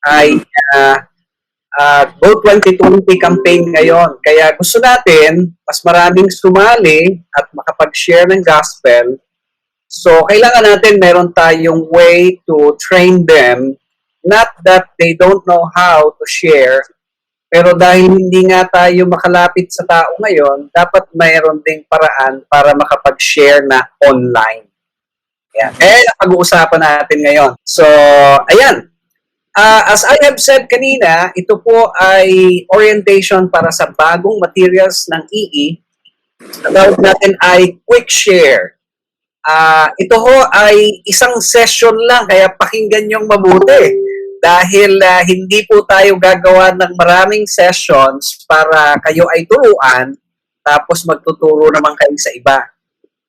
ay Go 2020 campaign ngayon. Kaya gusto natin mas maraming sumali at makapag-share ng gospel. So, kailangan natin meron tayong way to train them, not that they don't know how to share, pero dahil hindi nga tayo makalapit sa tao ngayon, dapat mayroon ding paraan para makapag-share na online. Yan. Kaya pag-uusapan natin ngayon. So, ayan. As I have said kanina, ito po ay orientation para sa bagong materials ng EE. Ang tawag natin ay quick share. Ito ho ay isang session lang, kaya pakinggan niyong mabuti. Dahil hindi po tayo gagawa ng maraming sessions para kayo ay turuan, tapos magtuturo naman kayo sa iba.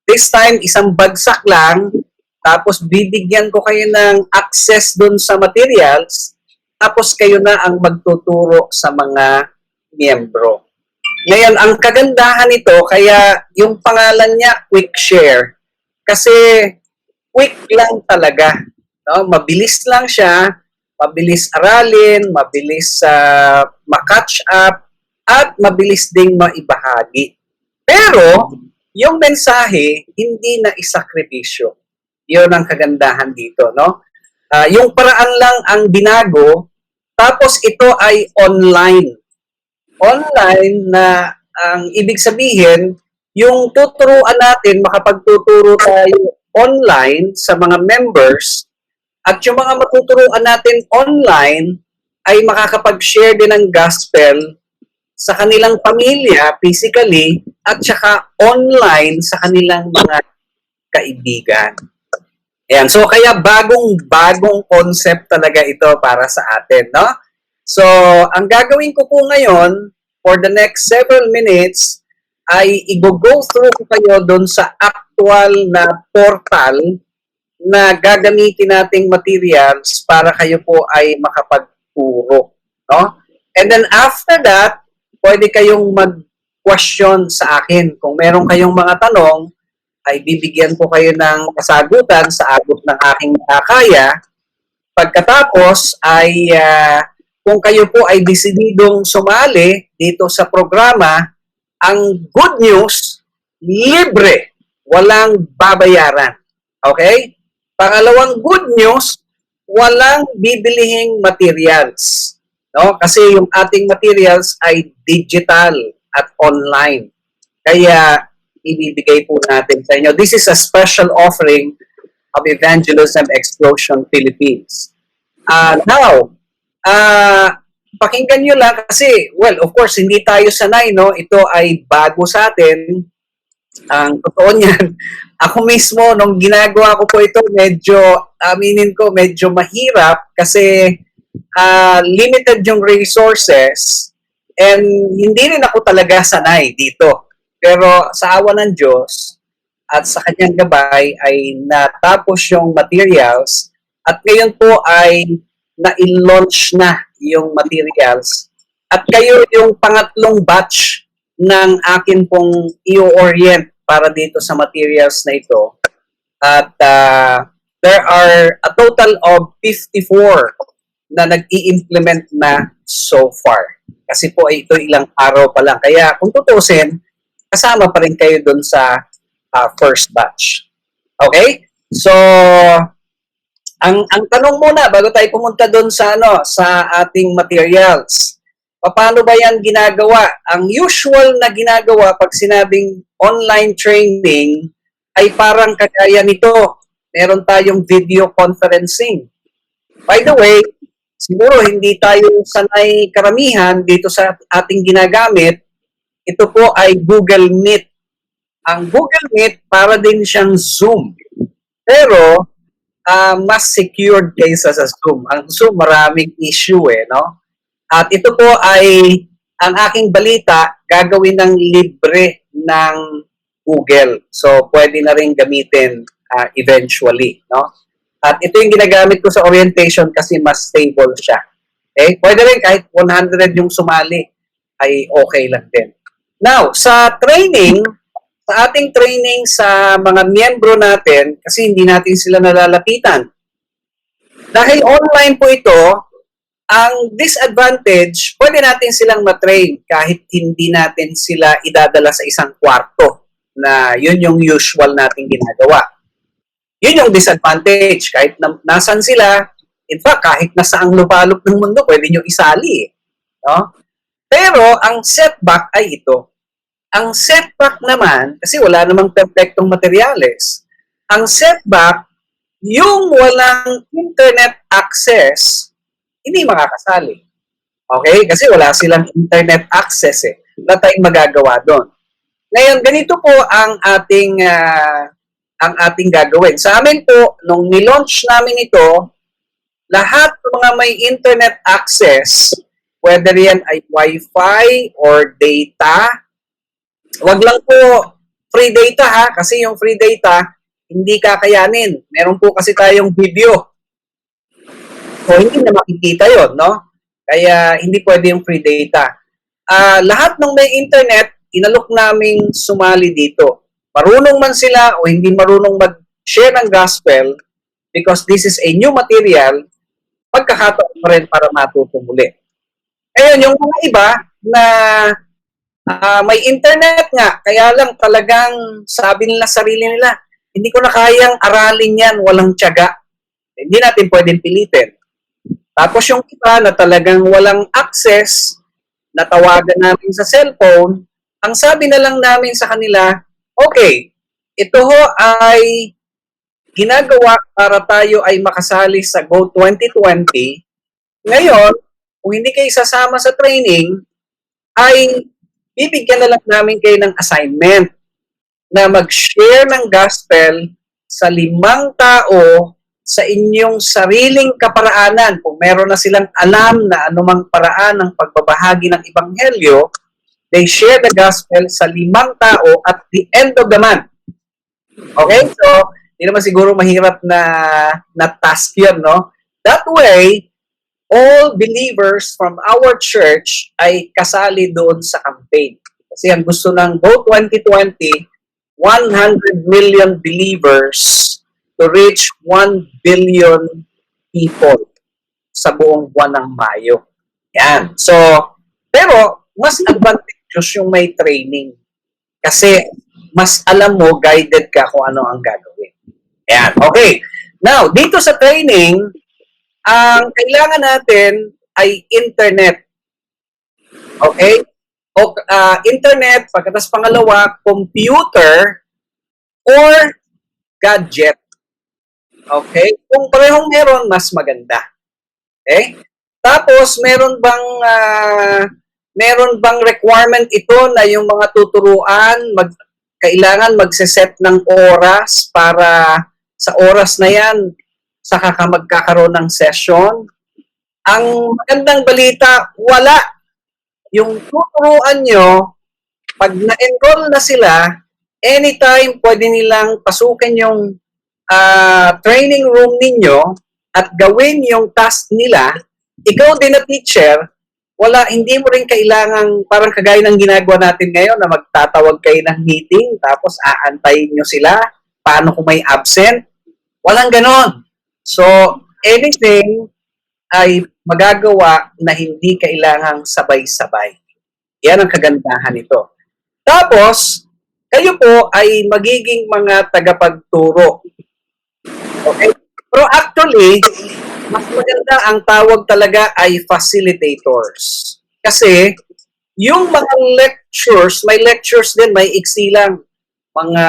This time, isang bagsak lang, tapos bibigyan ko kayo ng access dun sa materials, tapos kayo na ang magtuturo sa mga miyembro. Ngayon, ang kagandahan nito, kaya yung pangalan niya, Quick Share, kasi quick lang talaga. No? Mabilis lang siya, mabilis aralin, mabilis ma-catch up, at mabilis ding maibahagi. Pero, yung mensahe, hindi na isakripisyo. Yun ang kagandahan dito, no? Yung paraan lang ang binago, tapos ito ay online. Online na ang ibig sabihin, yung tuturuan natin, makapagtuturo tayo online sa mga members, at yung mga matuturuan natin online ay makakapag-share din ng gospel sa kanilang pamilya, physically, at saka online sa kanilang mga kaibigan. Ayan, so kaya bagong concept talaga ito para sa atin, no? So, ang gagawin ko po ngayon, for the next several minutes, ay i-go through ko kayo doon sa actual na portal na gagamitin nating materials para kayo po ay makapagturo, no? And then after that, pwede kayong mag-question sa akin. Kung meron kayong mga tanong, ay bibigyan ko kayo ng kasagutan sa abot ng aking kaya. Pagkatapos ay kung kayo po ay desididong sumali dito sa programa, ang good news, libre, walang babayaran. Okay? Pangalawang good news, walang bibilihing materials. No? Kasi yung ating materials ay digital at online. Kaya ibibigay po natin sa inyo. This is a special offering of Evangelism Explosion Philippines. Now, pakinggan nyo lang kasi, well, of course, hindi tayo sanay, no? Ito ay bago sa atin. Ang totoo niyan, ako mismo, nung ginagawa ko po ito, medyo, aminin ko, medyo mahirap kasi limited yung resources and hindi rin ako talaga sanay dito. Pero sa awa ng Diyos at sa kanyang gabay ay natapos yung materials at ngayon po ay na-launch na yung materials at kayo yung pangatlong batch ng akin pong i-orient para dito sa materials na ito. At there are a total of 54 na nag-i-implement na so far. Kasi po ito ilang araw pa lang. Kaya kung tutusin, kasama pa rin kayo dun sa first batch. Okay? So, ang tanong muna bago tayo pumunta dun sa sa ating materials. Paano ba yan ginagawa? Ang usual na ginagawa pag sinabing online training ay parang kagaya nito. Meron tayong video conferencing. By the way, siguro hindi tayo sanay karamihan dito sa ating ginagamit. Ito po ay Google Meet. Ang Google Meet, para din siyang Zoom. Pero, mas secured kaysa sa Zoom. Ang Zoom, maraming issue no? At ito po ay, ang aking balita, gagawin ng libre ng Google. So, pwede na rin gamitin eventually, no? At ito yung ginagamit ko sa orientation kasi mas stable siya. Okay? Pwede rin kahit 100 yung sumali, ay okay lang din. Now, sa training, sa ating training sa mga miyembro natin, kasi hindi natin sila nalalapitan. Dahil online po ito, Ang disadvantage, pwede natin silang matrain kahit hindi natin sila idadala sa isang kwarto na yun yung usual nating ginagawa. Yun yung disadvantage. Kahit nasan sila, in fact, kahit nasaang lupalop ng mundo, pwede nyo isali. No? Pero ang setback ay ito. Ang setback naman, kasi wala namang perfectong materyales, ang setback, yung walang internet access, hindi makakasali. Okay? Kasi wala silang internet access eh. Wala tayong magagawa doon. Ngayon, ganito po ang ating gagawin. Sa amin po, nung nilaunch namin ito, lahat ng mga may internet access, whether yan ay Wi-Fi or data, wag lang po free data ha, kasi yung free data, hindi kakayanin. Meron po kasi tayong video. So, hindi na makikita yon, no? Kaya, hindi pwede yung free data. Lahat ng may internet, inalok naming sumali dito. Marunong man sila o hindi marunong mag-share ng gospel, because this is a new material, pagkakataon pa rin para matuto muli. Ngayon, yung mga iba na may internet nga, kaya lang talagang sabi nila sarili nila, hindi ko na kayang aralin yan, walang tiyaga. Hindi natin pwedeng pilitin. Tapos yung iba na talagang walang access, natawagan namin sa cellphone, ang sabi na lang namin sa kanila, okay, ito ho ay ginagawa para tayo ay makasali sa Go 2020. Ngayon, kung hindi kayo sasama sa training, ay bibigyan na lang namin kayo ng assignment na mag-share ng gospel sa 5 tao sa inyong sariling kaparaanan. Kung meron na silang alam na anumang paraan ng pagbabahagi ng ebanghelyo, they share the gospel sa 5 tao at the end of the month. Okay? So, hindi naman siguro mahirap na task yun, no? That way, all believers from our church ay kasali doon sa campaign. Kasi ang gusto ng Go 2020, 100 million believers to reach 1 billion people sa buong buwan ng Mayo. Yan. So, pero mas advantageous yung may training. Kasi mas alam mo, guided ka kung ano ang gagawin. Yan. Okay. Now, dito sa training, ang kailangan natin ay internet. Okay? O, internet, pagkatapos pangalawa, computer or gadget. Okay? Kung parehong meron, mas maganda. Okay? Tapos, meron bang requirement ito na yung mga tuturuan, kailangan magse-set ng oras para sa oras na yan, saka ka magkakaroon ng session? Ang magandang balita, wala. Yung tuturuan nyo, pag na-enroll na sila, anytime pwede nilang pasukin yung training room ninyo at gawin yung task nila, ikaw din na teacher, hindi mo rin kailangang, parang kagaya ng ginagawa natin ngayon na magtatawag kayo ng meeting, tapos aantayin nyo sila, paano kung may absent? Walang ganon. So, anything ay magagawa na hindi kailangang sabay-sabay. Yan ang kagandahan nito. Tapos, kayo po ay magiging mga tagapagturo. Okay? Pero actually, mas maganda ang tawag talaga ay facilitators. Kasi, yung mga lectures, may lectures din, may iksi lang. Mga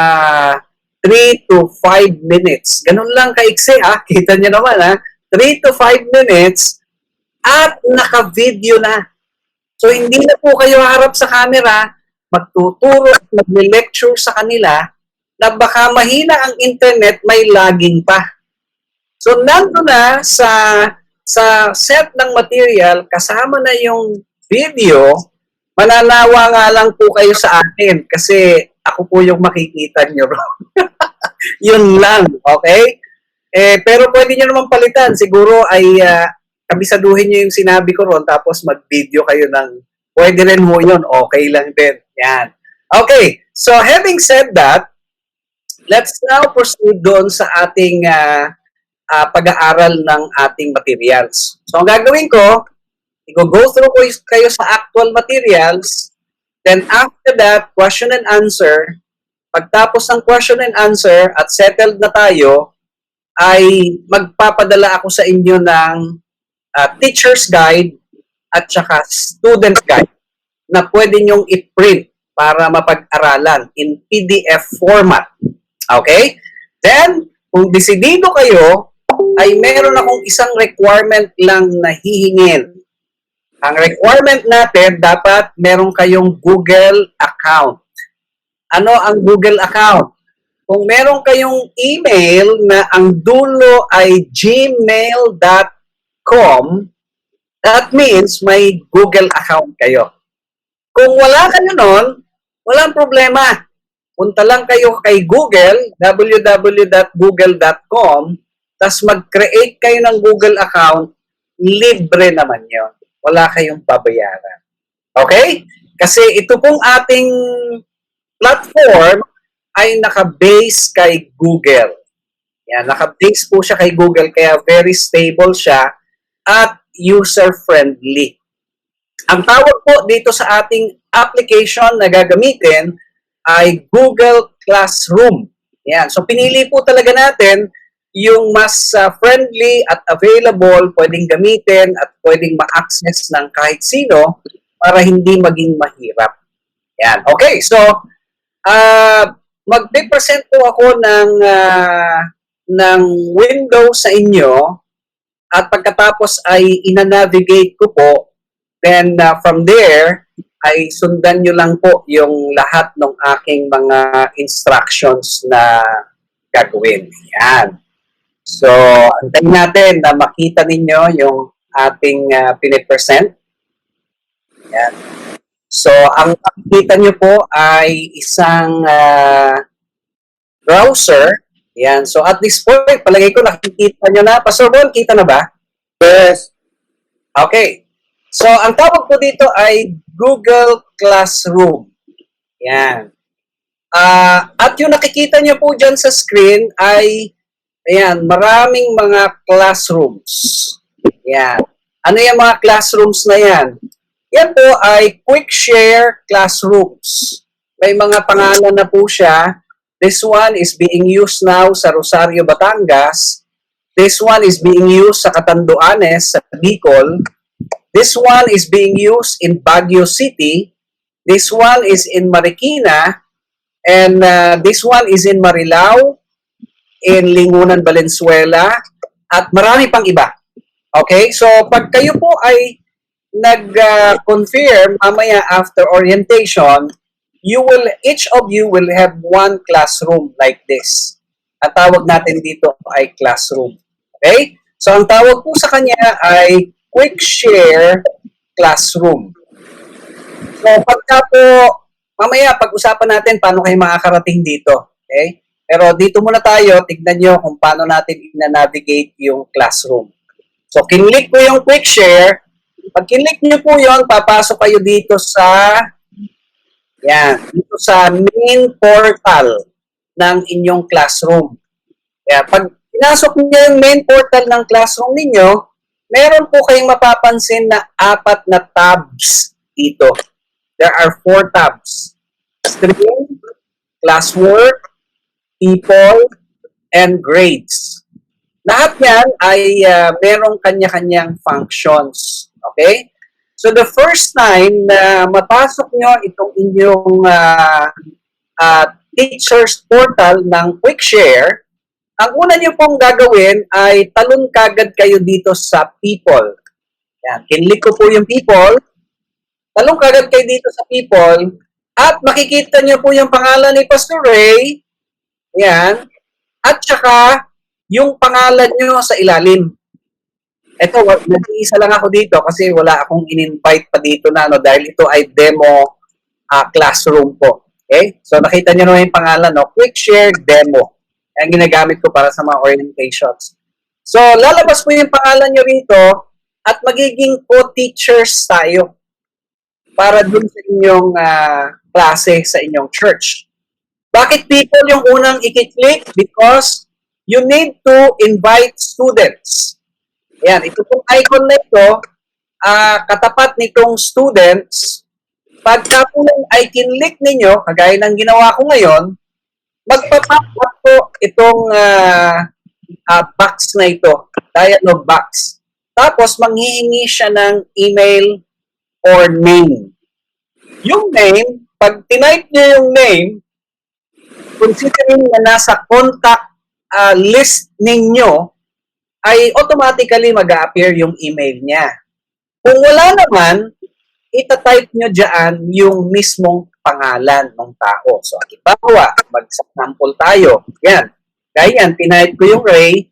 3 to 5 minutes. Ganun lang kaiksi ha. Kita niyo naman ha. 3 to 5 minutes at naka-video na. So, hindi na po kayo harap sa camera, magtuturo at mag-lecture sa kanila na baka mahina ang internet, may lagging pa. So, nandun na sa set ng material, kasama na yung video, mananawa nga lang po kayo sa akin kasi ako po yung makikita nyo. Yun lang, okay? Pero pwede nyo naman palitan. Siguro ay kabisaduhin nyo yung sinabi ko ron tapos mag-video kayo ng pwede rin mo yun. Okay lang din. Yan. Okay. So, having said that, let's now proceed doon sa ating pag-aaral ng ating materials. So, ang gagawin ko, I-go through kayo sa actual materials. Then after that, question and answer. Pagtapos ng question and answer at settled na tayo, ay magpapadala ako sa inyo ng teacher's guide at saka student guide na pwede nyong i-print para mapag-aralan in PDF format. Okay? Then, kung desidido kayo, ay meron akong isang requirement lang na hihingin. Ang requirement natin, dapat meron kayong Google account. Ano ang Google account? Kung meron kayong email na ang dulo ay gmail.com, that means may Google account kayo. Kung wala kayo nun, walang problema. Punta lang kayo kay Google, www.google.com, tapos mag-create kayo ng Google account, libre naman yun. Wala kayong babayaran. Okay? Kasi ito pong ating platform ay naka-base kay Google. Yan, naka-base po siya kay Google, kaya very stable siya at user-friendly. Ang tawag po dito sa ating application na gagamitin ay Google Classroom. Yan. So, pinili po talaga natin yung mas friendly at available, pwedeng gamitin at pwedeng ma-access ng kahit sino para hindi maging mahirap. Yan. Okay, so, magpe-present po ako ng window sa inyo at pagkatapos ay ina-navigate ko po. Then, from there, ay sundan nyo lang po yung lahat ng aking mga instructions na gagawin. Yan. So, antayin natin na makita ninyo yung ating pinipresent. Yan. So, ang makikita nyo po ay isang browser. Yan. So, at this point, palagay ko nakikita nyo na. Pastor Bon, kita na ba? Yes. Okay. So, ang tawag po dito ay Google Classroom. Yan. At yung nakikita nyo po dyan sa screen ay, ayan, maraming mga classrooms. Yan. Ano yung mga classrooms na yan? Yan po ay quick share classrooms. May mga pangalan na po siya. This one is being used now sa Rosario, Batangas. This one is being used sa Catanduanes, sa Bicol. This one is being used in Baguio City. This one is in Marikina. And this one is in Marilao, in Lingunan, Valenzuela, at marami pang iba. Okay? So, pag kayo po ay nag-confirm mamaya after orientation, each of you will have one classroom like this. Ang tawag natin dito ay classroom. Okay? So, ang tawag po sa kanya ay quick share classroom. So, pagka po, mamaya pag-usapan natin paano kayo makakarating dito. Okay? Pero dito muna tayo, tignan nyo kung paano natin i-navigate yung classroom. So, kinlik ko yung quick share. Pag kinlik nyo po yon, papasok kayo dito sa dito sa main portal ng inyong classroom. Kaya pag pinasok nyo yung main portal ng classroom ninyo, meron po kayong mapapansin na 4 na tabs dito. There are 4 tabs. Stream, classwork, people, and grades. Lahat yan ay merong kanya-kanyang functions. Okay? So the first time na mapasok nyo itong inyong teacher's portal ng QuickShare, ang una nyo pong gagawin ay talon kagad kayo dito sa people. Yan, kinlik ko po yung people. Talon kagad kayo dito sa people at makikita nyo po yung pangalan ni Pastor Ray. Yan. At saka yung pangalan nyo sa ilalim. Ito, nag-iisa lang ako dito kasi wala akong in-invite pa dito na dahil ito ay demo classroom po. Okay? So nakita nyo naman yung pangalan, QuickShare Demo. Ang ginagamit ko para sa mga orientations. So, lalabas po yung pangalan nyo rito at magiging co-teachers tayo para dun sa inyong klase sa inyong church. Bakit people yung unang i-click? Because you need to invite students. Ayan, ito pong icon na ito, katapat nitong students, pagka po ay kinlik ninyo, kagaya ng ginawa ko ngayon, magpa-pop up po itong box na ito, dialog box. Tapos, manghihingi siya ng email or name. Yung name, pag tinype nyo yung name, considering na nasa contact list ninyo, ay automatically mag-a-appear yung email niya. Kung wala naman, itatype nyo dyan yung mismong pangalan ng tao. So, halimbawa, mag-sample tayo. Yan. Kaya yan, tinype ko yung Ray,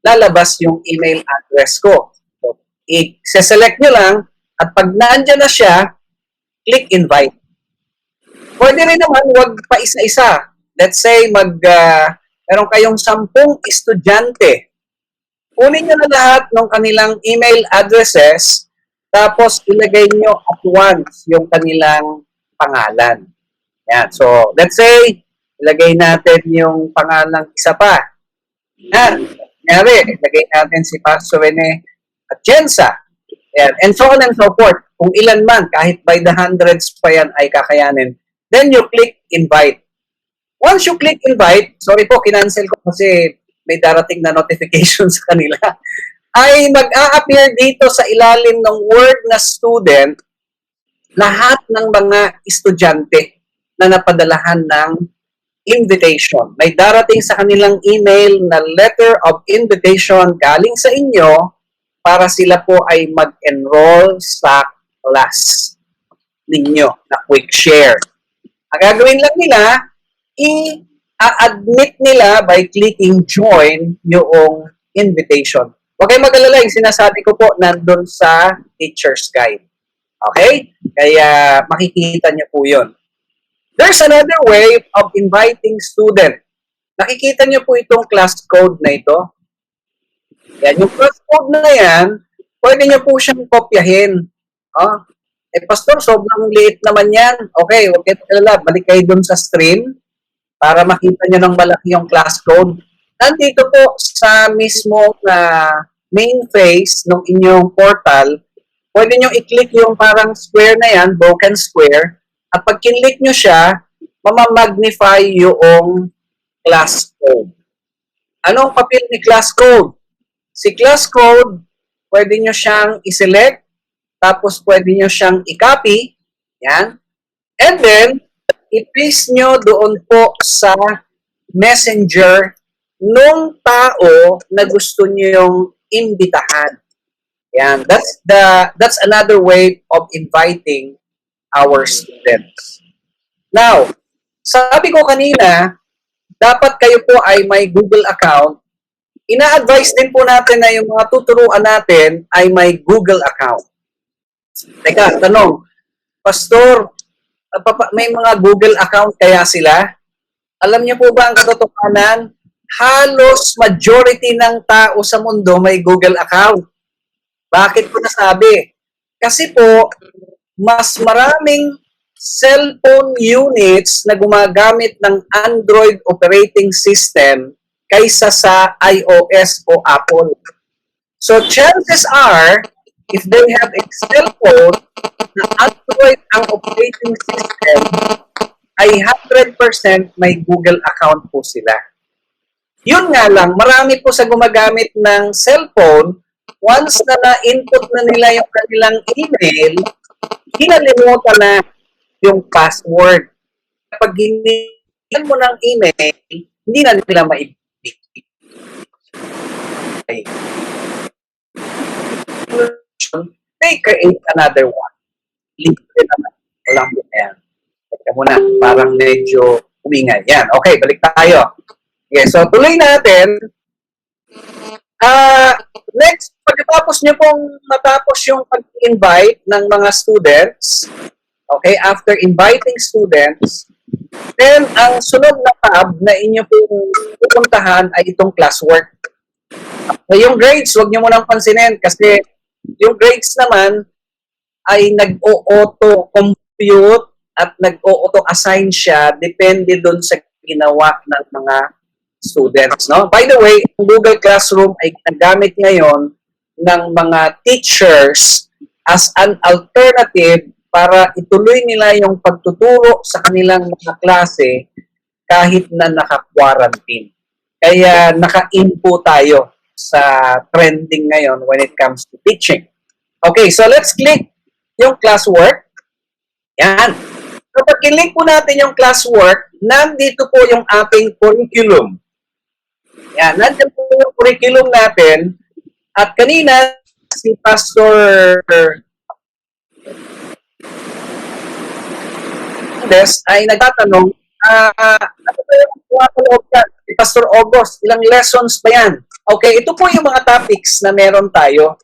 lalabas yung email address ko. So, i-select nyo lang, at pag naandyan na siya, click invite. Pwede rin naman, wag pa isa-isa. Let's say, meron kayong 10 estudyante. Kunin nyo na lahat ng kanilang email addresses, tapos ilagay nyo at once yung kanilang pangalan. Yan. So, let's say, ilagay natin yung pangalang isa pa. Yan. Kanyari, ilagay natin si Pastor Rene Atienza. Yan. And so on and so forth. Kung ilan man, kahit by the hundreds pa yan ay kakayanin. Then you click invite. Once you click invite, sorry po, kinancel ko kasi may darating na notification sa kanila, ay mag-a-appear dito sa ilalim ng word na student lahat ng mga estudyante na napadalahan ng invitation. May darating sa kanilang email na letter of invitation galing sa inyo para sila po ay mag-enroll sa class ninyo na quick share. Ang gagawin lang nila, i-admit nila by clicking join yung invitation. Huwag kayong mag-alala, yung sinasabi ko po nandun sa teacher's guide. Okay? Kaya makikita niyo po yun. There's another way of inviting student. Nakikita niyo po itong class code na ito. Yan, yung class code na yan, pwede niyo po siyang kopyahin. Oh, Pastor, sobrang liit naman yan. Okay, huwag kayo mag-alala, balik kayo dun sa stream para makita nyo ng malaki yung class code. Nandito po sa mismo main face ng inyong portal, pwede nyo i-click yung parang square na yan, broken square, at pag kinlik nyo siya, mamamagnify yung class code. Anong papel ni class code? Si class code, pwede nyo siyang i-select, tapos pwede nyo siyang i-copy, yan, and then, i-paste nyo doon po sa messenger nung tao na gusto nyo yung imbitahan. Yan. That's another way of inviting our students. Now, sabi ko kanina, dapat kayo po ay may Google account. Ina-advise din po natin na yung mga tuturuan natin ay may Google account. Teka, tanong, Pastor, may mga Google account kaya sila? Alam niyo po ba ang katotohanan? Halos majority ng tao sa mundo may Google account. Bakit ko nasabi? Kasi po, mas maraming cellphone units na gumagamit ng Android operating system kaysa sa iOS o Apple. So chances are, if they have a cellphone na Android ang operating system, ay 100% may Google account po sila. Yun nga lang, marami po sa gumagamit ng cellphone, once na na-input na nila yung kanilang email, hinalimutan na yung password. Kapag ginigyan mo ng email, hindi na nila maibigay. They create another one. Libre naman. Walang yan. Teka muna, parang medyo umingay. Yan, okay, balik tayo. Okay, so tuloy natin. Next, pagkatapos nyo pong matapos yung pag-invite ng mga students, okay, after inviting students, then ang sunod na tab na inyo pong pupuntahan ay itong classwork. Yung grades, huwag nyo munang pansinin kasi yung grades naman ay nag-auto-compute at nag-auto-assign siya depende doon sa ginawa ng mga students. No? By the way, ang Google Classroom ay ginagamit ngayon ng mga teachers as an alternative para ituloy nila yung pagtuturo sa kanilang mga klase kahit na naka-quarantine. Kaya naka-in po tayo sa trending ngayon when it comes to teaching. Okay, so let's click yung classwork. Yan. So pag click po natin yung classwork, nandito po yung ating curriculum. Yan, nandito po yung curriculum natin. At kanina, si Pastor Des ay nagtatanong, ano ba yung pumapaloob ka? Si Pastor August, ilang lessons ba yan? Okay, ito po yung mga topics na meron tayo.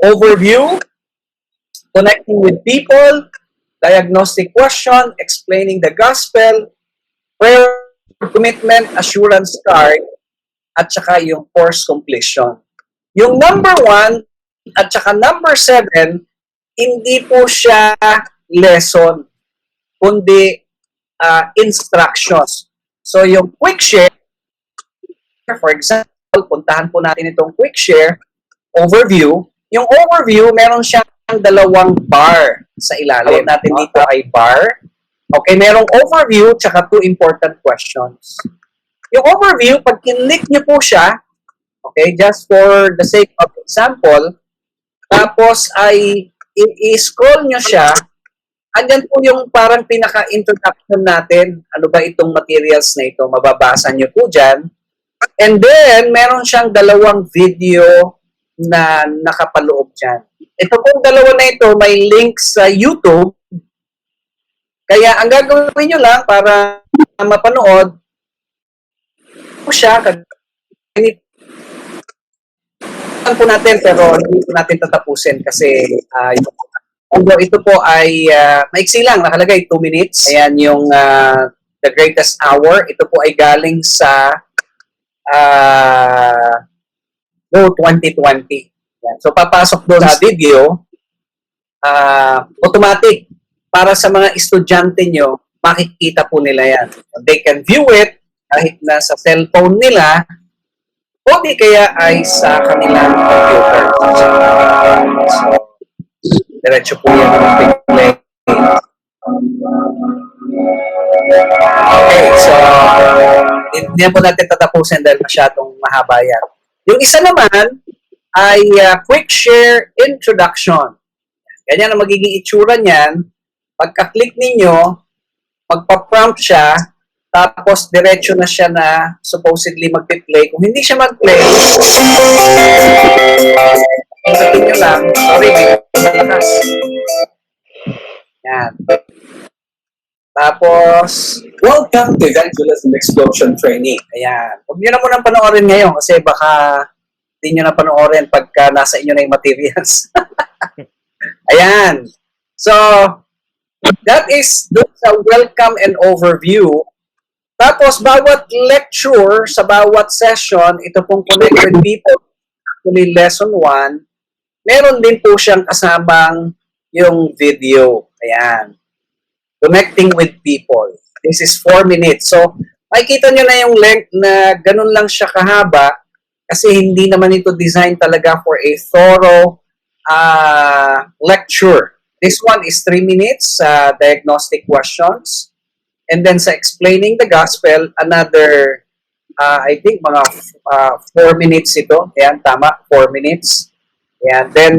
Overview, connecting with people, diagnostic question, explaining the gospel, prayer, commitment, assurance card, at saka yung course completion. Yung number 1 at saka number 7, hindi po siya lesson, kundi instructions. So yung quick share, for example, puntahan po natin itong quick share, overview. Yung overview, meron siyang 2 bar sa ilalim. Natin dito ay bar. Okay, merong overview tsaka 2 important questions. Yung overview, pag kinlik nyo po siya, okay, just for the sake of example, tapos ay i-scroll nyo siya, andyan po yung parang pinaka-introduction natin. Ano ba itong materials na ito? Mababasa nyo po dyan. And then, meron siyang 2 video na nakapaloob dyan. Ito pong 2 na ito, may link sa YouTube. Kaya ang gagawin nyo lang para mapanood po siya, po natin, pero hindi po natin tatapusin kasi although ito po ay maiksi lang, nakalagay 2 minutes. Ayan yung The Greatest Hour. Ito po ay galing sa Go 2020. Ayan. So papasok doon sa video, automatic para sa mga estudyante nyo, makikita po nila yan. They can view it kahit na sa cellphone nila o di kaya ay sa kanilang computer. So, diretso po yan ang play. Okay, so hindi po natin tatapusin dahil masyadong mahaba yan. Yung isa naman ay quick share introduction. Ganyan ang magiging itsura niyan. Pagka-click ninyo, magpa-prompt siya, tapos diretso na siya na supposedly magpi-play. Kung hindi siya mag-play, sabihin nyo lang, sorry, malakas. Yan. Tapos, welcome to Evangelism Explosion Training. Ayan. Huwag nyo na munang panoorin ngayon kasi baka hindi nyo na panoorin pagka nasa inyo na yung materials. Ayan. So, that is sa welcome and overview. Tapos, bawat lecture sa bawat session, ito pong Connect with People, actually lesson 1, meron din po siyang kasamang yung video. Ayan. Connecting with People. This is 4 minutes. So, makikita nyo na yung length na ganun lang siya kahaba kasi hindi naman ito designed talaga for a thorough lecture. This one is 3 minutes, diagnostic questions. And then sa explaining the gospel, another, I think mga 4 minutes ito. Ayan, tama, 4 minutes. Ayan, then,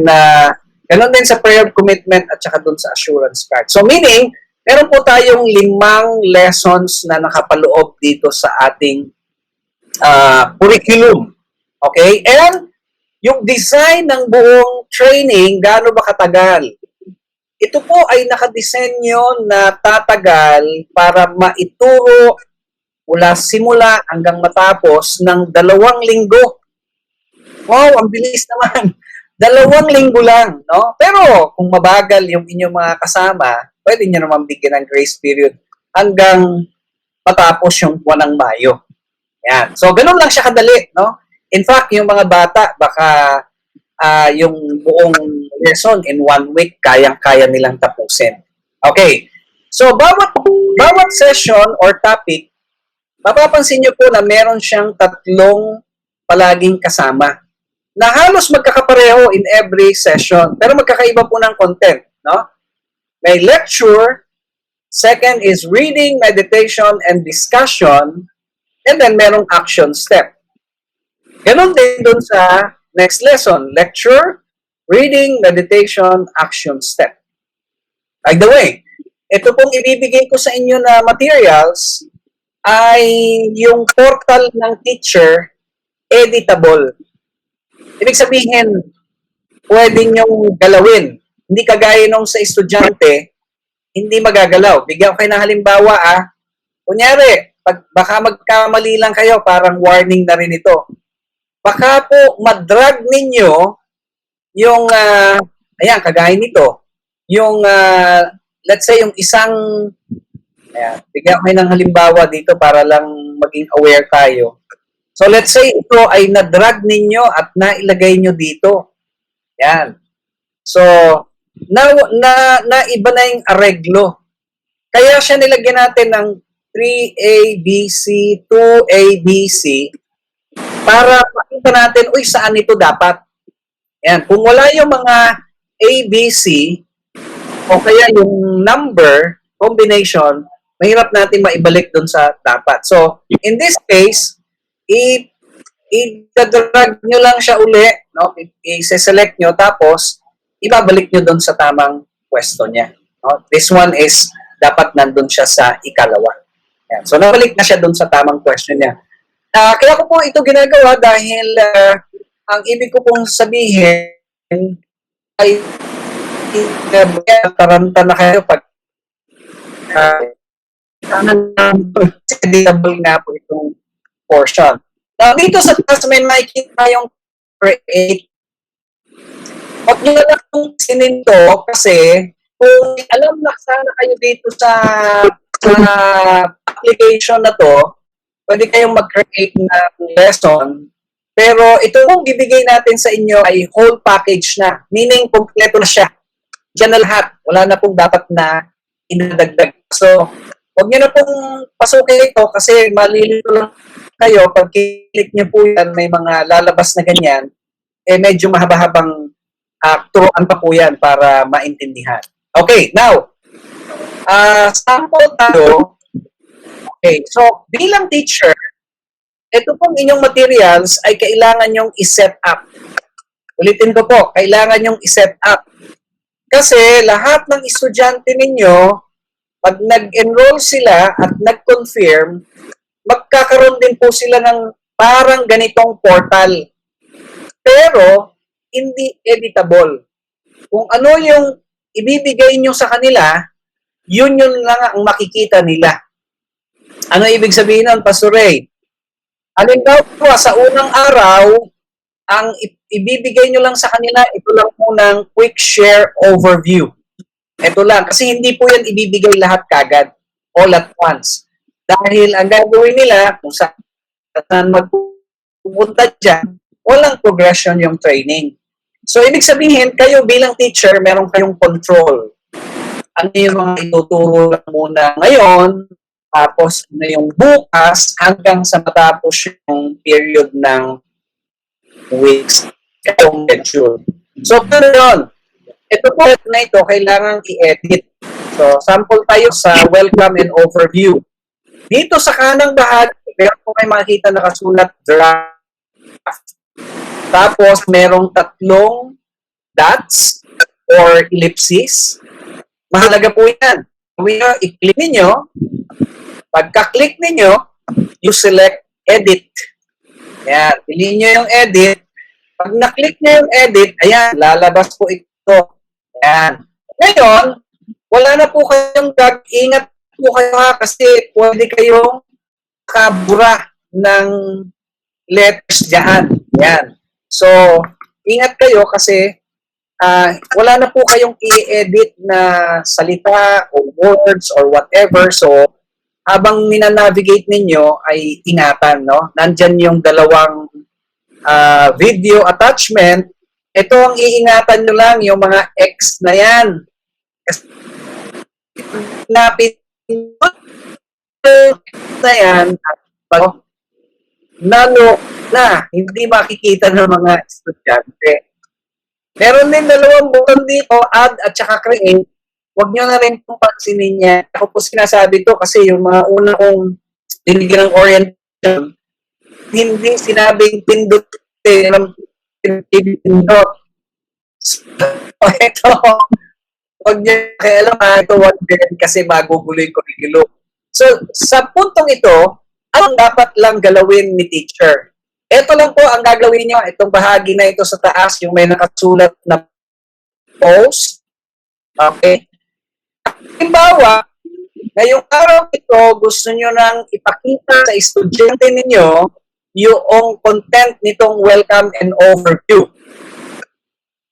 ganun din sa prayer commitment at saka dun sa assurance card. So meaning, meron po tayong 5 lessons na nakapaloob dito sa ating curriculum. Okay? And yung design ng buong training, gaano ba katagal? Ito po ay nakadesenyo na tatagal para maituro mula simula hanggang matapos ng 2 linggo. Wow, ang bilis naman. 2 linggo lang, no? Pero kung mabagal yung inyong mga kasama, pwede nyo naman bigyan ng grace period hanggang matapos yung buwan ng Mayo. Yan. So, ganun lang siya kadali, no? In fact, yung mga bata, baka yung buong lesson in 1 week, kayang-kaya nilang tapusin. Okay. So, bawat session or topic, mapapansin nyo po na meron siyang 3 palaging kasama. na halos magkakapareho in every session, pero magkakaiba po ng content, no? May lecture, second is reading, meditation, and discussion, and then merong action step. Ganon din dun sa next lesson, lecture, reading, meditation, action step. By the way, ito pong ibibigay ko sa inyo na materials ay yung portal ng teacher, editable. Ibig sabihin, pwede nyong galawin. Hindi kagaya nung sa estudyante, hindi magagalaw. Bigyan ko kayo ng halimbawa, Kunyari, baka magkamali lang kayo, parang warning na rin ito. Baka po madrag ninyo yung, ayan, kagaya nito, yung, let's say, yung isang, ayan, bigyan ko kayo ng halimbawa dito para lang maging aware tayo. So, let's say, ito ay nadrag ninyo at nailagay nyo dito. Yan. So, iba na yung areglo. Kaya siya nilagyan natin ng 3ABC, 2ABC, para makita natin, uy, saan ito dapat? Yan. Kung wala yung mga ABC, o kaya yung number, combination, mahirap natin maibalik dun sa dapat. So, in this case, i-drag nyo lang siya uli, no? I-select nyo, tapos ibabalik nyo dun sa tamang pwesto niya. No? This one is dapat nandun siya sa ikalawa. Yan. So, nabalik na siya dun sa tamang question niya. Kaya ko po ito ginagawa dahil ang ibig ko pong sabihin ay taranta na kayo pag editable nga po itong portion. Now, dito sa taas may makikita yung create. Huwag nyo na lang sininto kasi kung alam na sana kayo dito sa application na to, pwede kayong mag-create ng lesson. Pero ito kung bibigay natin sa inyo ay whole package na. Meaning, kompleto na siya. Diyan na lahat. Wala na pong dapat na inadagdag. So, huwag nyo na pong pasukin ito kasi malilito lang kayo. Pag click nyo po yan, may mga lalabas na ganyan, medyo mahaba-habang turuan pa po yan para maintindihan. Okay, now, sample tayo. Okay, so bilang teacher, ito pong inyong materials ay kailangan nyong i-set up. Ulitin ko po, kailangan nyong i-set up. Kasi lahat ng estudyante ninyo, pag nag-enroll sila at nag-confirm, magkakaroon din po sila ng parang ganitong portal. Pero, hindi editable. Kung ano yung ibibigay nyo sa kanila, yun lang ang makikita nila. Ano ibig sabihin nun, Pastor Ray? Halimbawa, sa unang araw, ang ibibigay nyo lang sa kanila, ito lang munang quick share overview. Ito lang. Kasi hindi po yan ibibigay lahat kagad, all at once. Dahil ang gagawin nila, kung saan magpupunta dyan, walang progression yung training. So, ibig sabihin, kayo bilang teacher, meron kayong control. Ano yung mga ituturo lang muna ngayon, tapos na yung bukas hanggang sa matapos yung period ng weeks kayong lecture. So, pero yun, ito po na ito, kailangan i-edit. So, sample tayo sa welcome and overview. Dito sa kanang bahagi, meron po kayo makikita nakasulat draft. Tapos, merong 3 dots or ellipses. Mahalaga po yan. I-click ninyo. Pagka-click ninyo, you select edit. Ayan, piliin nyo yung edit. Pag na-click nyo yung edit, ayan, lalabas po ito. Ayan. Ngayon, wala na po kayong ingat po kayo kasi pwede kayong kabura ng letters dyan. Ayan. So, ingat kayo kasi wala na po kayong i-edit na salita o words or whatever. So, habang minanavigate ninyo ay ingatan, no? Nandyan yung 2 video attachment. Ito ang iingatan nyo lang, yung mga X na yan. Kasi napit na yan, nalo na hindi makikita ng mga estudyante. Meron din dalawang button dito, add at saka create. Huwag nyo na rin kung pansinin niya. Ako po sinasabi to kasi yung mga una kong binigyan ng orientation, hindi sinabing pindot pindot. So, ito, huwag nyo kailang ito one din kasi magugulo yung curriculum. So, sa puntong ito, anong dapat lang galawin ni teacher? Ito lang po ang gagawin nyo, itong bahagi na ito sa taas, yung may nakasulat na post. Okay? Halimbawa, ngayong araw ito, gusto nyo nang ipakita sa estudyante ninyo yung content nitong welcome and overview.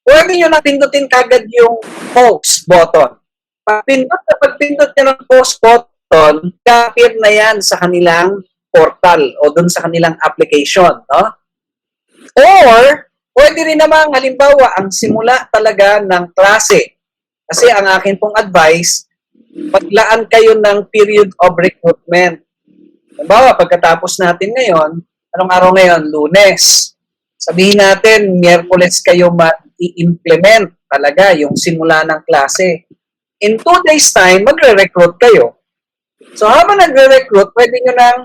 Pwede nyo na pindutin kagad yung post button. Pagpindot nyo ng post button, kapir na yan sa kanilang portal o dun sa kanilang application. No? Or, pwede rin naman, halimbawa, ang simula talaga ng klase. Kasi ang akin pong advice, maglaan kayo ng period of recruitment. Halimbawa, pagkatapos natin ngayon, anong araw ngayon? Lunes. Sabihin natin, Miyerkules kayo ma-implement talaga yung simula ng klase. In 2 days time, magre-recruit kayo. So habang nagre-recruit, pwede nyo nang,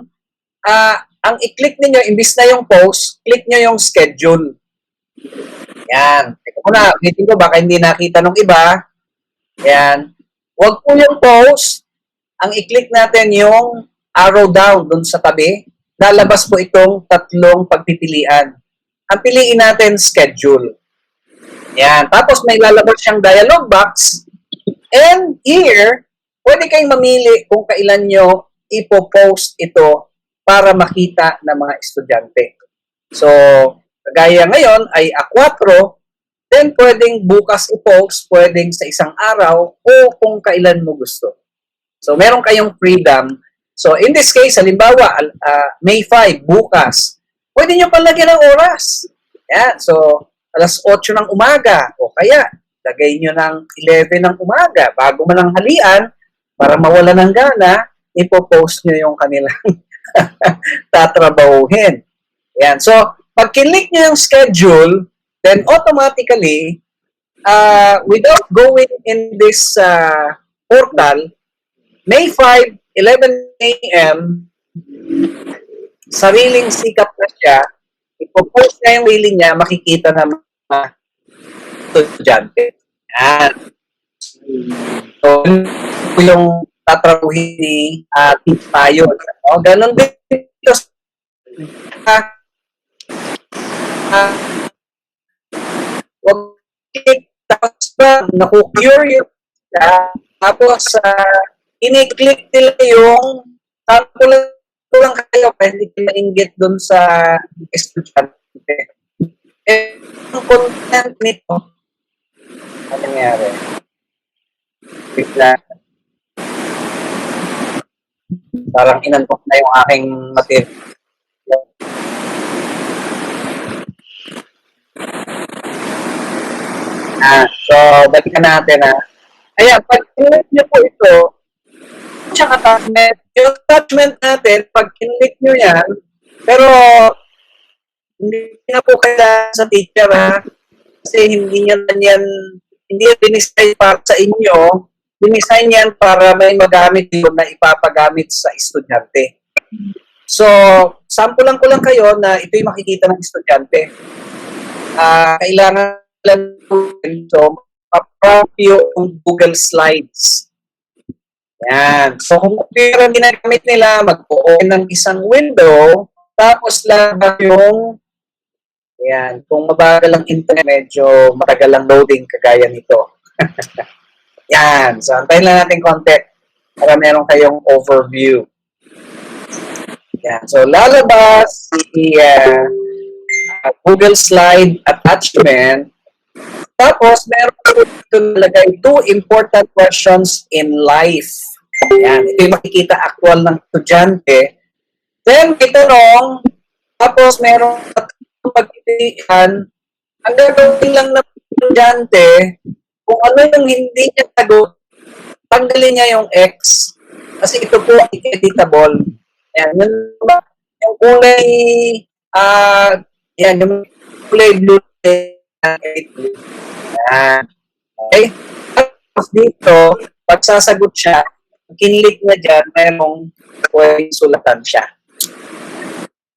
ang i-click niyo imbis na yung post, click nyo yung schedule. Yan. Ito ko na, ulitin ko, baka hindi nakita nung iba. Yan. Huwag po yung post, ang i-click natin yung arrow down dun sa tabi, lalabas po itong tatlong pagpipilian. Ang piliin natin, schedule. Yan. Tapos may lalabas siyang dialog box. And here, pwede kayong mamili kung kailan nyo ipopost ito para makita ng mga estudyante. So, kagaya ngayon ay A4, then pwedeng bukas i-post, pwedeng sa isang araw, o kung kailan mo gusto. So, meron kayong freedom. So, in this case, halimbawa, May 5, bukas, pwede nyo palagyan ng oras. Yan. So, alas 8 ng umaga, o kaya, lagay nyo ng 11 ng umaga, bago man ang halian, para mawala ng gana, ipopost nyo yung kanilang tatrabahuhin. Yan. So, pag kinlik nyo yung schedule, then automatically, without going in this portal, May 5, 11 a.m., sariling sikap na siya, ipopost na yung willing niya, makikita ng mga estudyante. Yan. So, yung tatrabuhin ni Teach Tayo. O, ganun din dito. Wag click, tapos ba, naku-curious ka, tapos ini-click nila yung sample lang kayo kaya hindi kayo mainggit doon sa estudyante. Eh, ang content nito, ano nangyari? Bigla. Parang inantok na yung aking material. So, balikan natin Ayan, pag click nyo po ito, tsaka attachment, yung attachment natin, pag kinlik nyo yan, pero hindi na po kailangan sa teacher kasi hindi yan dinisign para sa inyo, dinisign yan para may magamit yun na ipapagamit sa estudyante. So, sampulan ko lang kayo na ito'y makikita ng estudyante. Kailangan lang so, pa-prompt yung Google Slides. Yan. So, kung computer ang ginagamit nila, mag-open ng isang window, tapos lang yung yan. Kung mabagal ang internet, medyo matagal ang loading kagaya nito. Yan. So, antayin lang natin konti para meron kayong overview. Yan. So, lalabas si Google Slide attachment. Tapos, meron dito nalagay 2 important questions in life. Yan. Ito yung makikita actual ng estudyante. Then, may tanong. Tapos, meron pagpipilian. Ang gagawin lang ng estudyante, kung ano yung hindi niya sagot, tanggalin niya yung X. Kasi ito po, editable. Yan. Yun ba? yung kulay, yan, yung kulay blue, yan. Okay? Tapos dito, pag sasagot siya, kinilik na dyan, mayroong pwedeng sulatan siya.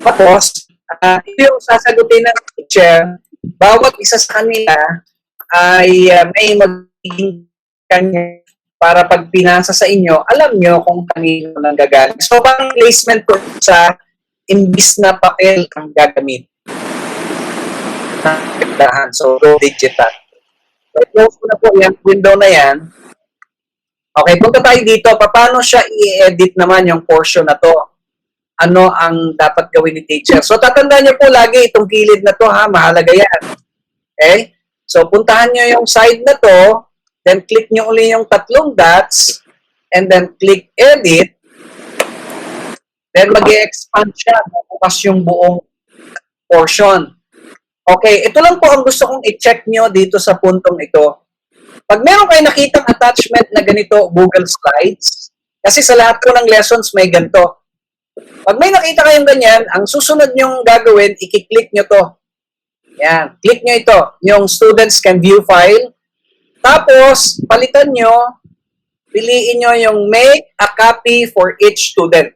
Tapos, ito yung sasagutin ng teacher, bawat isa sa kanila ay may magiging kanya para pag pinasa sa inyo, alam nyo kung kanino nang gagaling. So, parang placement ko sa imbis na papel ang gagamit. So, digital. So, close ko na po yung window na yan. Okay, punta tayo dito. Paano siya i-edit naman yung portion na to? Ano ang dapat gawin ni teacher? So, tatandaan niyo po lagi itong gilid na to, ha? Mahalaga yan. Okay? So, puntahan niyo yung side na to, then click niyo uli yung tatlong dots, and then click edit, then mag-e-expand siya, bukas yung buong portion. Okay, ito lang po ang gusto kong i-check nyo dito sa puntong ito. Pag meron kayo nakitang attachment na ganito, Google Slides, kasi sa lahat po ng lessons may ganito. Pag may nakita kayong ganyan, ang susunod nyong gagawin, i-click nyo to. Yan, click nyo ito, yung students can view file. Tapos, palitan nyo, piliin nyo yung make a copy for each student.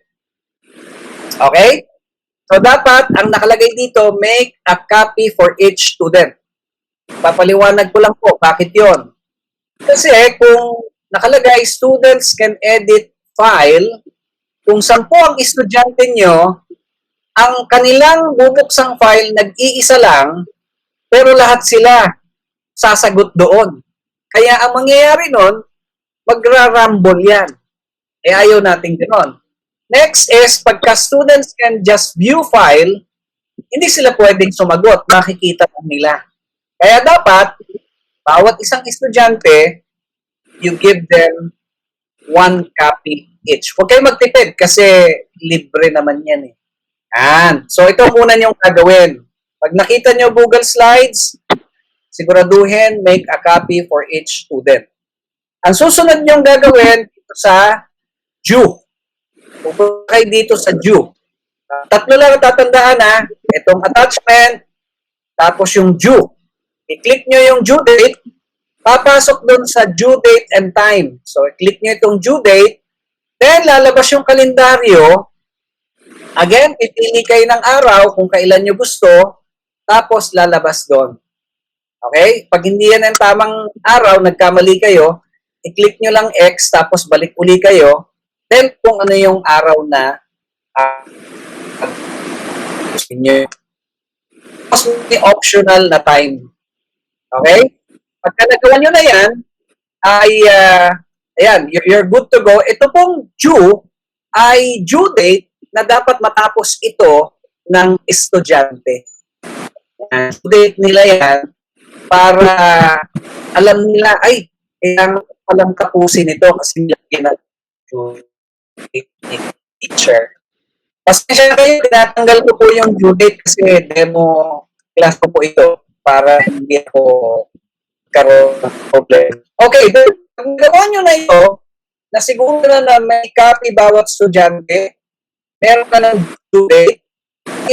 Okay? So, dapat, ang nakalagay dito, make a copy for each student. Papaliwanag ko lang po, bakit yon? Kasi kung nakalagay, students can edit file, kung 10 ang estudyante nyo, ang kanilang bubuksang file, nag-iisa lang, pero lahat sila sasagot doon. Kaya ang mangyayari nun, magra-rumble yan. Eh, ayaw natin gano'n. Next is, pagka students can just view file, hindi sila pwedeng sumagot, makikita lang nila. Kaya dapat, bawat isang estudyante, you give them 1 copy each. Huwag kayo magtipid kasi libre naman yan eh. Yan. So, ito muna yung gagawin. Pag nakita nyo Google Slides, siguraduhin, make a copy for each student. Ang susunod nyong gagawin dito sa due. Pupunta kayo dito sa due. Tatlo lang tatandaan ha. Itong attachment, tapos yung due. I-click nyo yung due date, papasok dun sa due date and time. So, i-click nyo itong due date, then lalabas yung kalendaryo. Again, pipili kayo ng araw kung kailan nyo gusto, tapos lalabas doon. Okay? Pag hindi yan ang tamang araw, nagkamali kayo, i-click nyo lang X, tapos balik uli kayo, then kung ano yung araw na gusto nyo. Tapos may optional na time. Okay? Pagka nagawa nyo na yan, ay, ayan, you're good to go. Ito pong due, ay due date na dapat matapos ito ng estudyante. Due date nila yan para alam nila, ay, kailangan palang tapusin ito kasi nilagyan na teacher. Pasensya na kayo, tinatanggal ko po yung due date kasi demo class ko po ito para hindi ako karoon ng problem. Okay, kung gawa nyo na ito, na siguro na may copy bawat estudyante, meron ka ng due date,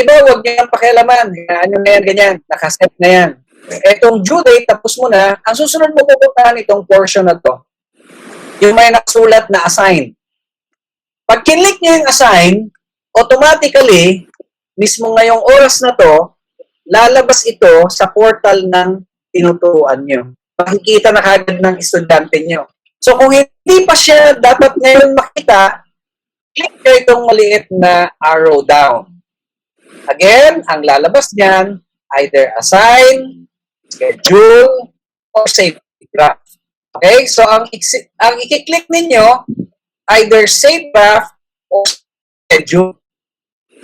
iba, huwag nyo yung pakialaman. Ano na yan, ganyan, nakaset na yan. Etong due date, tapos mo na, ang susunod mo pupuntahan itong portion na to, yung may nakasulat na assign. Pag kinlik nyo yung assign, automatically, mismo ngayong oras na to, lalabas ito sa portal ng tinuturuan nyo. Makikita na kagad ng estudyante nyo. So kung hindi pa siya dapat ngayon makita, click nyo itong maliit na arrow down. Again, ang lalabas niyan, either assign, schedule, or save graph. Okay? So ang i-click ninyo, either save graph or schedule.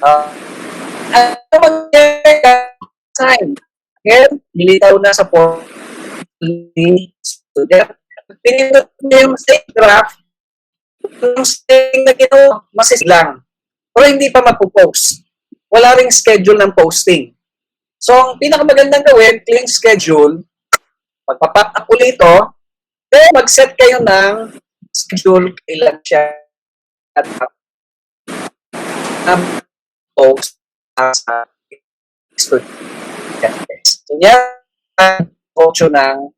Ano mag-assign? Again, nilitaw na sa portal ni student. Pinindot nyo yung save graph, yung saving na gino, masis lang. Pero hindi pa mapupost. Wala ring schedule ng posting. So, ang pinakamagandang gawin, click schedule, magpa-pop up ulit ito, then mag-set kayo ng schedule kailan siya post sa estudyante. So, yan ang function ng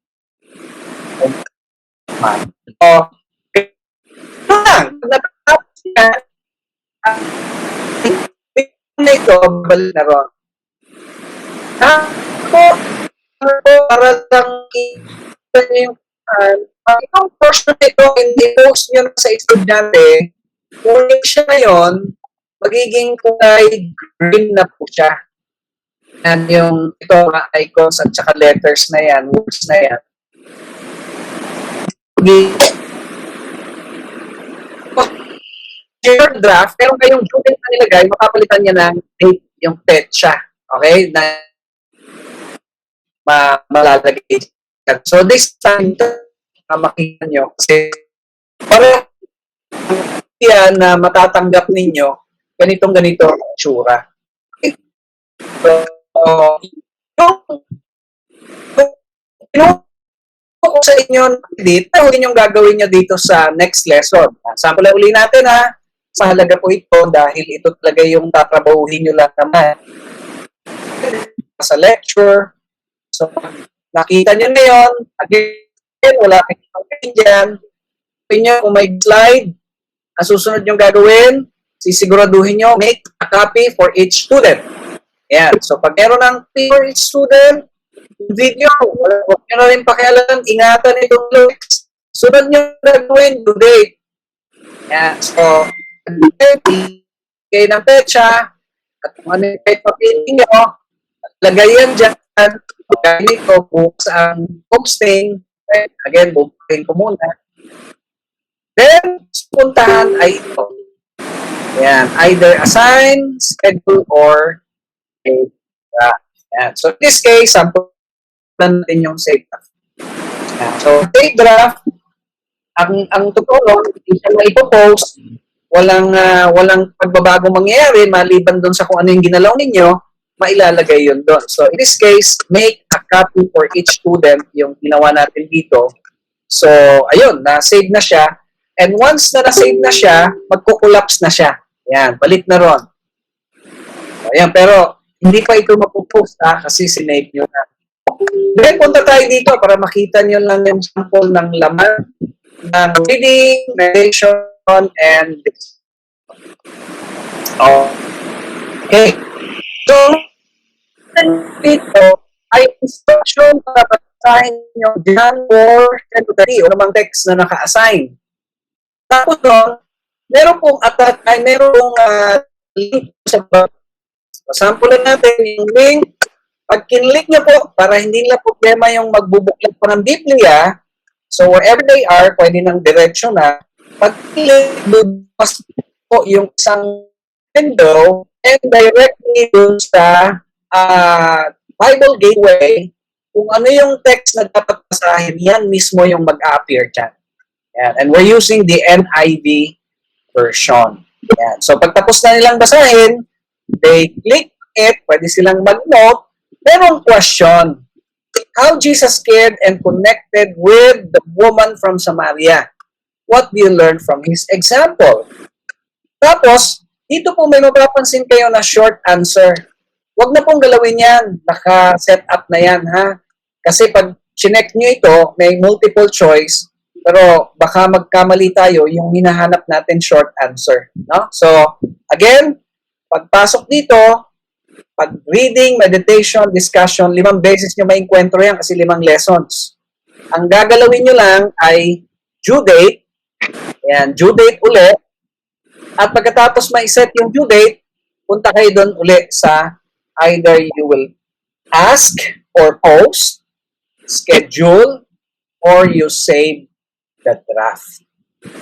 so, ito lang. Natapos niya, na ito, balik na ron. Para lang kita niyo yung itong portion na ito, hindi post nyo sa estudyante, kung siya ngayon, magiging kulay green na po siya. And yung ito, mga icons at saka letters na yan, words na yan. Share draft, pero ngayong due date na nilagay, makapalitan niya ng date, yung petsa. Okay? Na malalagay. So this time, makikita nyo, kasi parang yan na matatanggap ninyo, ganito ang tsura. Okay? So, yung ko sa inyo dito, yun yung gagawin nyo dito sa next lesson. Sample na uli natin ha. Sa halaga po ito dahil ito talaga yung tatrabahuhin nyo lang naman sa lecture. So, nakita nyo na yun. Again, wala kayong dyan. Kung may slide, ang susunod yung gagawin, sisiguraduhin nyo, make a copy for each student. Ayan. So, pag meron ng for each student, video, huwag nyo na rin pakialam, ingatan itong links. Sunod nyo gagawin, due date. Ayan. So, kayo ng petsa, at kung ano yung kahit papiling nyo, lagay yan dyan, ganito, bukas ang posting, again, bukain ko muna. Then, puntahan ay ito. Ayan, either assign, schedule, or save draft. Ayan. So, in this case, sample natin yung save draft. Ayan. So, save draft, ang totoo, hindi siya na ipopost, walang pagbabago mangyayari, maliban doon sa kung ano yung ginalaw ninyo, mailalagay yun doon. So, in this case, make a copy for each student, yung ginawa natin dito. So, ayun, na-save na siya. And once na na-save na siya, magkukulapse na siya. Ayan, balik na ron. Ayan, pero hindi pa ito mapupost kasi sinave nyo na. Then, punta tayo dito para makita nyo lang yung sample ng laman ng reading, narration, and this. Okay. So, dito ay instruction para basahin nyo dyan or secretary o namang text na naka-assign. Tapos doon, meron pong link sa baba. Sample natin yung link. Pag kinlink nyo po, para hindi nila problema yung magbubuklat po ng Biblia, so wherever they are, pwede ng diretsyo na. Pag kinlink, bukas po yung isang window and directly dun sa Bible Gateway, kung ano yung text na dapat basahin, yan mismo yung mag-a-appear dyan. Yan. And we're using the NIV version. Yan. So, pagtapos na nilang basahin, they click it, pwede silang mag-note, merong question. How Jesus cared and connected with the woman from Samaria. What do you learn from his example? Tapos, dito po may mapapansin kayo na short answer. Huwag na pong galawin yan. Naka-set up na yan, ha? Kasi pag chinek nyo ito, may multiple choice, pero baka magkamali tayo yung hinahanap natin short answer. No? So, again, pagpasok dito, pag reading, meditation, discussion, 5 beses nyo maikwentro yan kasi 5 lessons. Ang gagalawin nyo lang ay due date. Yan, due date uli. At pagkatapos ma-set yung due date, punta kayo doon uli sa either you will ask or post, schedule, or you save the draft.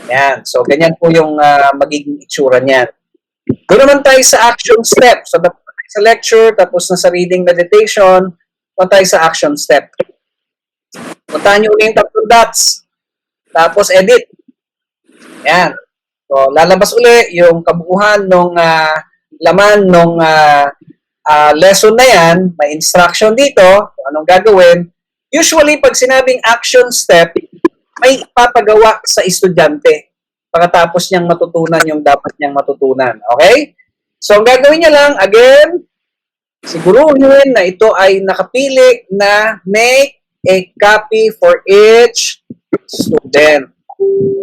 Yan. So, ganyan po yung magiging itsura niyan. Doon naman tayo sa action step. So, sa lecture, tapos na sa reading meditation, punta tayo sa action step. Puntahan nyo ulit yung 3 dots. Tapos, edit. Yan. So, lalabas uli yung kabuuan ng laman ng lesson na yan. May instruction dito kung anong gagawin. Usually, pag sinabing action step, may ipapagawa sa estudyante pagkatapos niyang matutunan yung dapat niyang matutunan. Okay? So, ang gagawin nyo lang, again, siguruhin na ito ay nakapili na make a copy for each student.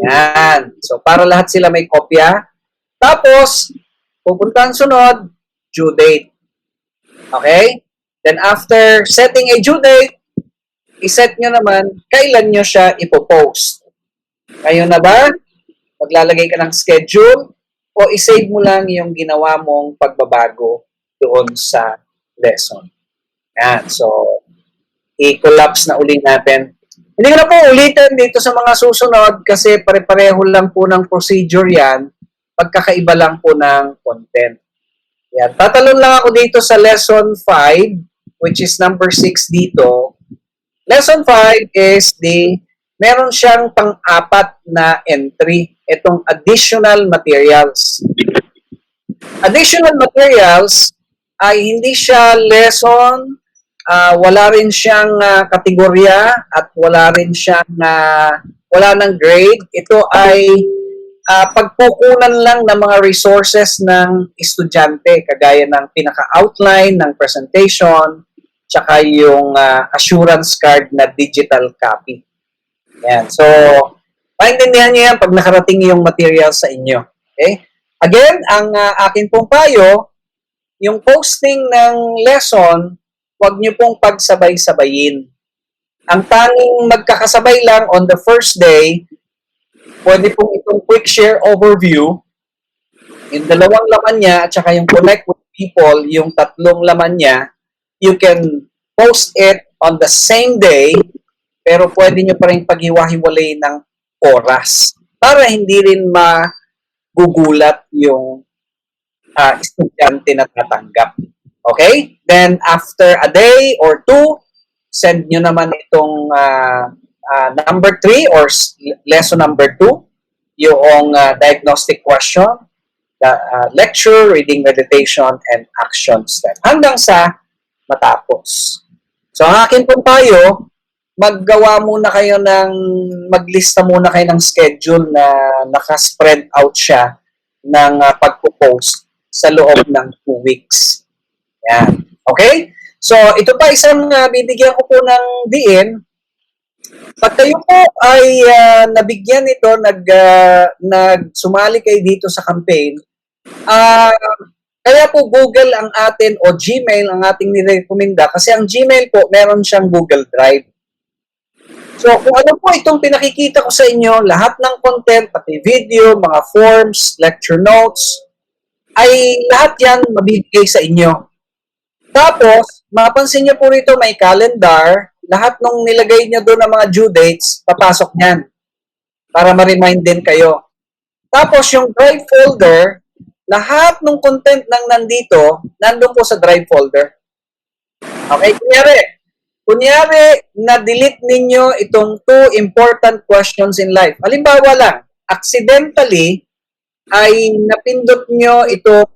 Yan. So, para lahat sila may kopya. Tapos, pupunta ang sunod, due date. Okay? Then, after setting a due date, iset nyo naman kailan nyo siya ipopost. Ngayon na ba? Maglalagay ka ng schedule o isave mo lang yung ginawa mong pagbabago doon sa lesson. Yan. So, i-collapse na uli natin. Hindi ko na po ulitin dito sa mga susunod kasi pare-pareho lang po ng procedure yan. Pagkakaiba lang po ng content. Yan. Tatalon lang ako dito sa lesson 5, which is number 6 dito. Lesson 5 is meron siyang pang-apat na entry, itong additional materials. Additional materials ay hindi siya lesson, wala rin siyang kategorya at wala rin siyang wala ng grade. Ito ay pagkukunan lang ng mga resources ng estudyante kagaya ng pinaka-outline ng presentation tsaka yung assurance card na digital copy. Yan. So, maintindihan niyo yan pag nakarating yung material sa inyo. Okay? Again, ang akin pong payo, yung posting ng lesson, huwag niyo pong pagsabay-sabayin. Ang tanging magkakasabay lang on the first day, pwede pong itong quick share overview, yung dalawang laman niya, at saka yung connect with people, yung tatlong laman niya, you can post it on the same day, pero pwede nyo pa rin paghiwa-hiwalay ng oras para hindi rin magugulat yung estudyante na tatanggap. Okay? Then, after a day or two, send nyo naman itong number 3 or lesson number 2, yung diagnostic question, the lecture, reading, meditation, and action step. Hanggang sa matapos. So, ang akin pong payo, maglista muna kayo ng schedule na naka-spread out siya ng pagpo-post sa loob ng 2 weeks. Yan. Okay? So, ito pa isang bibigyan ko po ng diin. Pag kayo po ay nabigyan ito, nagsumali kayo dito sa campaign, kaya po Google ang atin o Gmail ang ating nirekomenda kasi ang Gmail po meron siyang Google Drive. So kung ano po itong pinakikita ko sa inyo, lahat ng content, pati video, mga forms, lecture notes, ay lahat yan mabibigay sa inyo. Tapos, mapansin niyo po rito may calendar, lahat nung nilagay niyo doon ng mga due dates, papasok niyan para ma-remind din kayo. Tapos yung drive folder, lahat ng content nang nandito, nandun po sa drive folder. Okay, kunyari, na-delete ninyo itong 2 important questions in life. Halimbawa lang, accidentally, ay napindot nyo itong,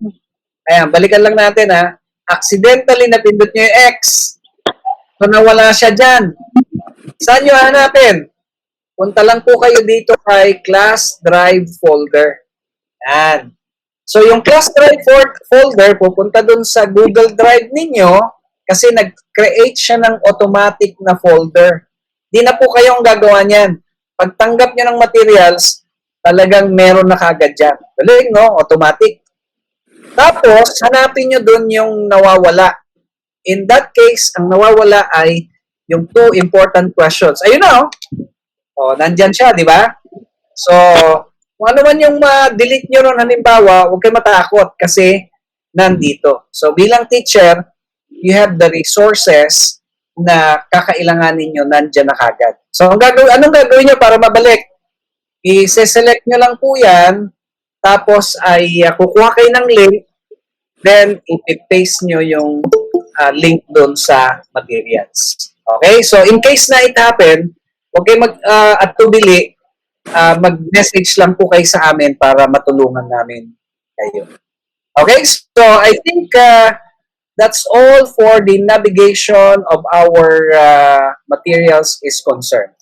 ayan, balikan lang natin accidentally napindot nyo yung X. So, nawala siya dyan. Saan nyo hanapin? Punta lang po kayo dito kay class drive folder. Yan. So, yung class drive folder, pupunta dun sa Google Drive ninyo kasi nag-create siya ng automatic na folder. Di na po kayong gagawa niyan. Pagtanggap nyo ng materials, talagang meron na kagad dyan. Galing, no? Automatic. Tapos, hanapin nyo dun yung nawawala. In that case, ang nawawala ay yung 2 important questions. Ayun na, nandyan siya, di ba? So, kung ano man yung ma-delete nyo ron, halimbawa, huwag kayo matakot kasi nandito. So, bilang teacher, you have the resources na kakailanganin nyo nandyan na kagad. So, anong gagawin nyo para mabalik? I-select nyo lang po yan, tapos ay kukuha kayo ng link, then i-paste nyo yung link doon sa materials. Okay? So, in case na it happen, huwag kayo mag-atubili, mag-message lang po kayo sa amin para matulungan namin kayo. Okay? So, I think that's all for the navigation of our materials is concerned.